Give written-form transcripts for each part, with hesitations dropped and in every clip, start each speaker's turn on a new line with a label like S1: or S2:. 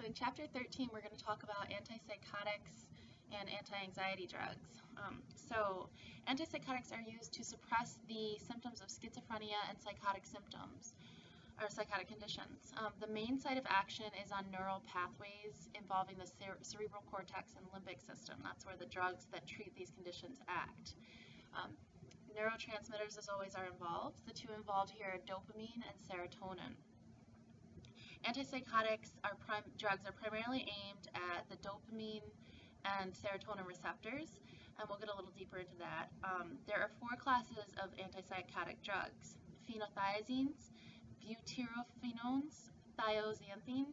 S1: So in chapter 13, we're going to talk about antipsychotics and anti-anxiety drugs. Antipsychotics are used to suppress the symptoms of schizophrenia and psychotic symptoms, or psychotic conditions. The main site of action is on neural pathways involving the cerebral cortex and limbic system. That's where the drugs that treat these conditions act. Neurotransmitters, as always, are involved. The two involved here are dopamine and serotonin. Antipsychotics drugs are primarily aimed at the dopamine and serotonin receptors, and we'll get a little deeper into that. There are four classes of antipsychotic drugs: phenothiazines, butyrophenones, thiazolines,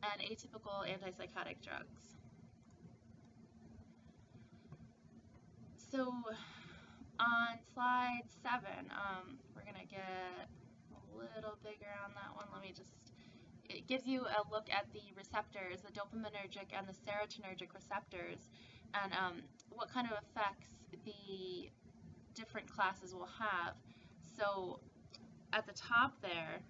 S1: and atypical antipsychotic drugs. So on slide 7, we're going to get a little bigger on that one. It gives you a look at the receptors, the dopaminergic and the serotonergic receptors, and what kind of effects the different classes will have. So at the top there,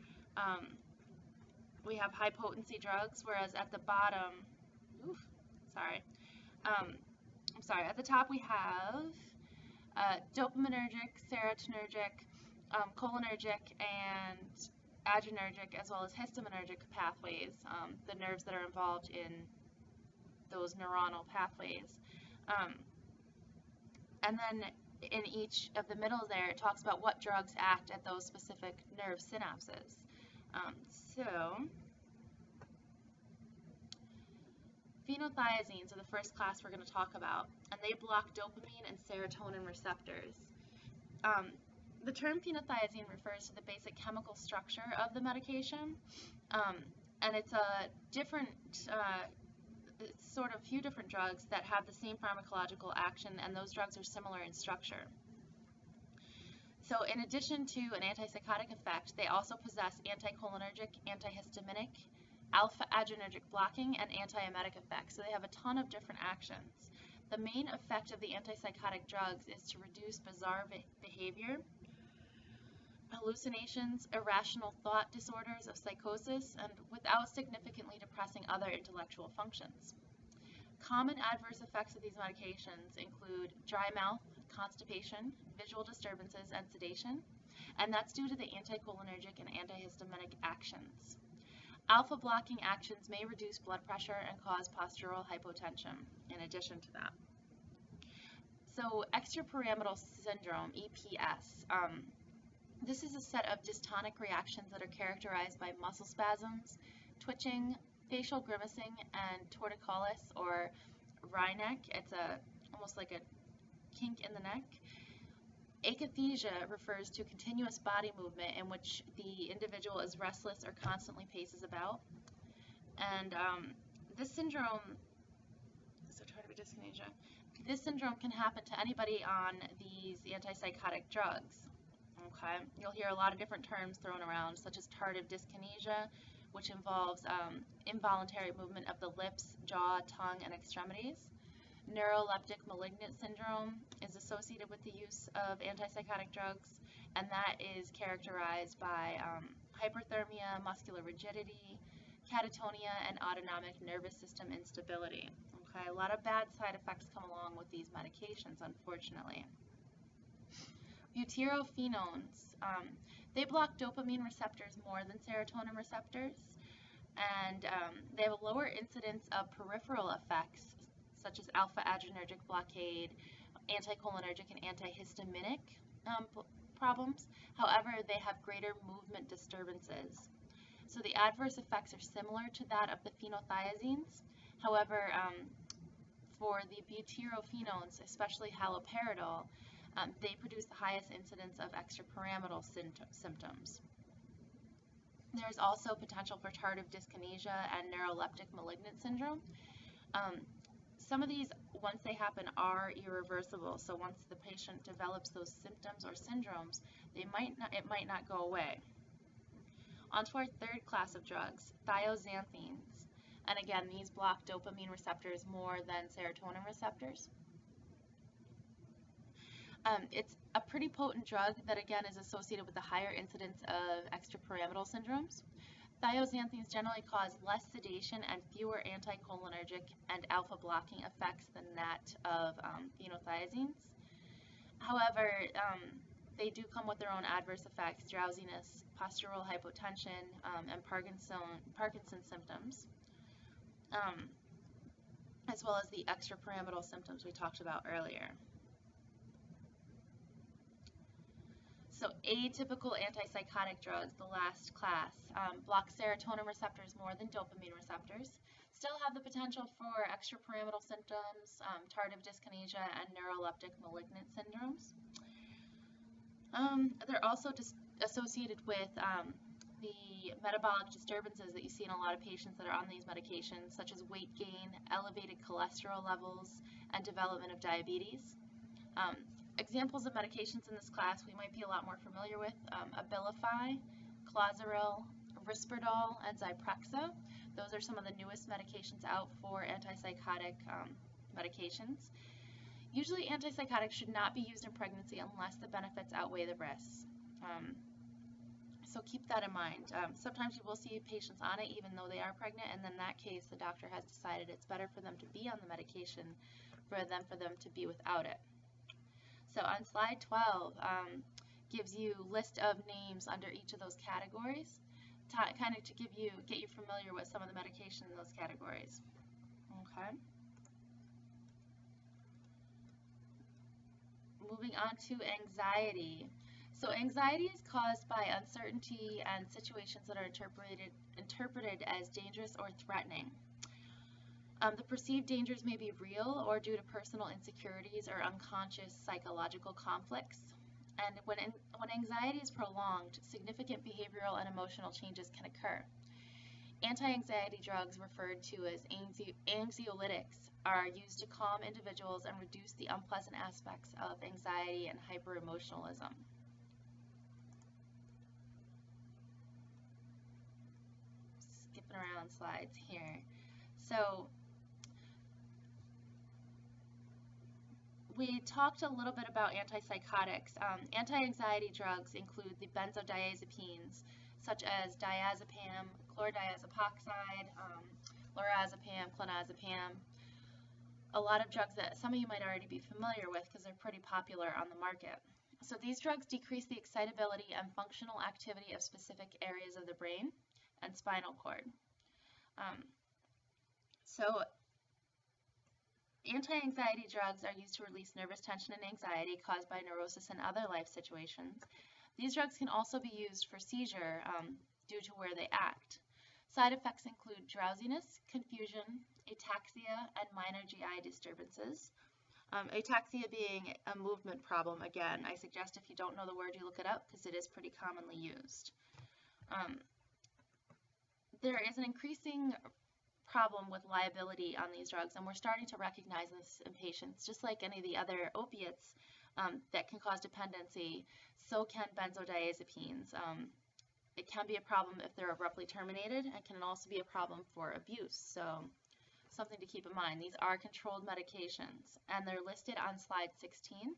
S1: we have high potency drugs, whereas at the bottom, at the top we have dopaminergic, serotonergic, cholinergic, and adrenergic, as well as histaminergic pathways, the nerves that are involved in those neuronal pathways. And then in each of the middle there, it talks about what drugs act at those specific nerve synapses. Phenothiazines are the first class we're going to talk about, and they block dopamine and serotonin receptors. The term phenothiazine refers to the basic chemical structure of the medication, and it's a different, it's sort of a few different drugs that have the same pharmacological action, and those drugs are similar in structure. So in addition to an antipsychotic effect, they also possess anticholinergic, antihistaminic, alpha-adrenergic blocking, and antiemetic effects. So they have a ton of different actions. The main effect of the antipsychotic drugs is to reduce bizarre behavior, hallucinations, irrational thought disorders of psychosis, and without significantly depressing other intellectual functions. Common adverse effects of these medications include dry mouth, constipation, visual disturbances, and sedation, and that's due to the anticholinergic and antihistaminic actions. Alpha blocking actions may reduce blood pressure and cause postural hypotension in addition to that. So extrapyramidal syndrome, EPS, this is a set of dystonic reactions that are characterized by muscle spasms, twitching, facial grimacing, and torticollis or wry neck. It's almost like a kink in the neck. Akathisia refers to continuous body movement in which the individual is restless or constantly paces about. And this syndrome, dyskinesia, this syndrome can happen to anybody on these antipsychotic drugs. Okay, you'll hear a lot of different terms thrown around, such as tardive dyskinesia, which involves involuntary movement of the lips, jaw, tongue, and extremities. Neuroleptic malignant syndrome is associated with the use of antipsychotic drugs, and that is characterized by hyperthermia, muscular rigidity, catatonia, and autonomic nervous system instability. Okay, a lot of bad side effects come along with these medications, unfortunately. Butyrophenones, they block dopamine receptors more than serotonin receptors, and they have a lower incidence of peripheral effects such as alpha-adrenergic blockade, anticholinergic, and antihistaminic problems. However, they have greater movement disturbances. So the adverse effects are similar to that of the phenothiazines. However, for the butyrophenones, especially haloperidol, they produce the highest incidence of extrapyramidal symptoms. There's also potential for tardive dyskinesia and neuroleptic malignant syndrome. Some of these, once they happen, are irreversible. So once the patient develops those symptoms or syndromes, it might not go away. On to our third class of drugs, thiazolines. And again, these block dopamine receptors more than serotonin receptors. It's a pretty potent drug that again is associated with a higher incidence of extrapyramidal syndromes. Thiazanthines generally cause less sedation and fewer anticholinergic and alpha blocking effects than that of phenothiazines. However, they do come with their own adverse effects: drowsiness, postural hypotension, and Parkinson's symptoms, as well as the extrapyramidal symptoms we talked about earlier. So atypical antipsychotic drugs, the last class, block serotonin receptors more than dopamine receptors, still have the potential for extrapyramidal symptoms, tardive dyskinesia, and neuroleptic malignant syndromes. They're also associated with the metabolic disturbances that you see in a lot of patients that are on these medications, such as weight gain, elevated cholesterol levels, and development of diabetes. Examples of medications in this class we might be a lot more familiar with: Abilify, Clozaril, Risperdal, and Zyprexa. Those are some of the newest medications out for antipsychotic medications. Usually antipsychotics should not be used in pregnancy unless the benefits outweigh the risks. So keep that in mind. Sometimes you will see patients on it even though they are pregnant, and in that case the doctor has decided it's better for them to be on the medication rather than for them to be without it. So on slide 12 gives you list of names under each of those categories, kind of to get you familiar with some of the medication in those categories. Okay. Moving on to anxiety. So anxiety is caused by uncertainty and situations that are interpreted as dangerous or threatening. The perceived dangers may be real or due to personal insecurities or unconscious psychological conflicts. And when anxiety is prolonged, significant behavioral and emotional changes can occur. Anti-anxiety drugs, referred to as anxiolytics, are used to calm individuals and reduce the unpleasant aspects of anxiety and hyperemotionalism. Skipping around slides here. So we talked a little bit about antipsychotics. Anti-anxiety drugs include the benzodiazepines, such as diazepam, chlordiazepoxide, lorazepam, clonazepam. A lot of drugs that some of you might already be familiar with because they're pretty popular on the market. So these drugs decrease the excitability and functional activity of specific areas of the brain and spinal cord. Anti-anxiety drugs are used to release nervous tension and anxiety caused by neurosis and other life situations. These drugs can also be used for seizure due to where they act. Side effects include drowsiness, confusion, ataxia, and minor GI disturbances. Ataxia being a movement problem. Again, I suggest if you don't know the word, you look it up because it is pretty commonly used. There is an increasing problem with liability on these drugs, and we're starting to recognize this in patients. Just like any of the other opiates that can cause dependency, so can benzodiazepines. It can be a problem if they're abruptly terminated, and can also be a problem for abuse. So something to keep in mind. These are controlled medications, and they're listed on slide 16,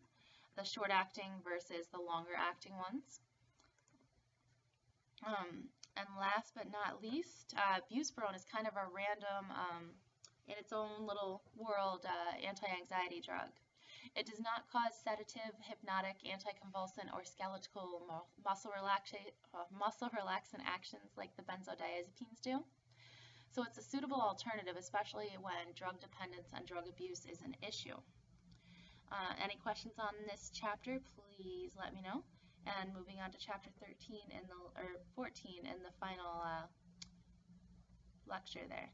S1: the short-acting versus the longer-acting ones. And last but not least, buspirone is kind of a random, in its own little world, anti-anxiety drug. It does not cause sedative, hypnotic, anticonvulsant, or skeletal muscle relaxant actions like the benzodiazepines do. So it's a suitable alternative, especially when drug dependence and drug abuse is an issue. Any questions on this chapter, please let me know. And moving on to chapter 13 or 14 in the final lecture there.